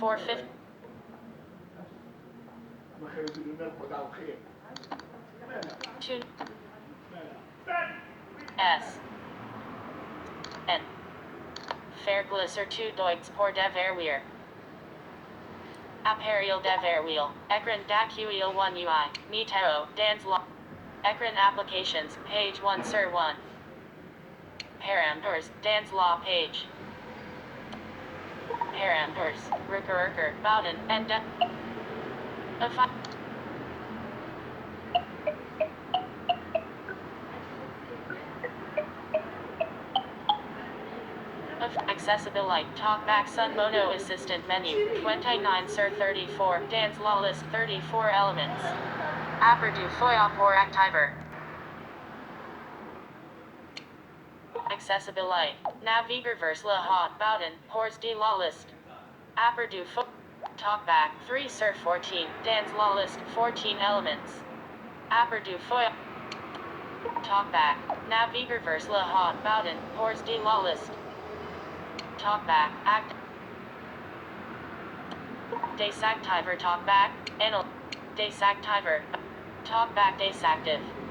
450. Two S N Verglisser 2 Deutsch pour Deverweer Aperial Deverwheel Ekran Dakuil 1 UI Meteo Dans Law Ekran Applications Page 1 Sir 1 Parameters Dans Law Page Parameters Rucker Bowden and Accessibility TalkBack Sun Mono Assistant Menu 29 Sir 34 Dans Law List 34 Elements Apper du Foyer pour Activer Accessibility Navigator vers le Haut Bowden Hors de la List Apper du Foyer TalkBack 3 Sir 14 Dans Law List 14 Elements Apper du Foyer TalkBack Navigator vers le Haut Bowden Hors de la List TalkBack Act Desactiver TalkBack Desactiver TalkBack Desactive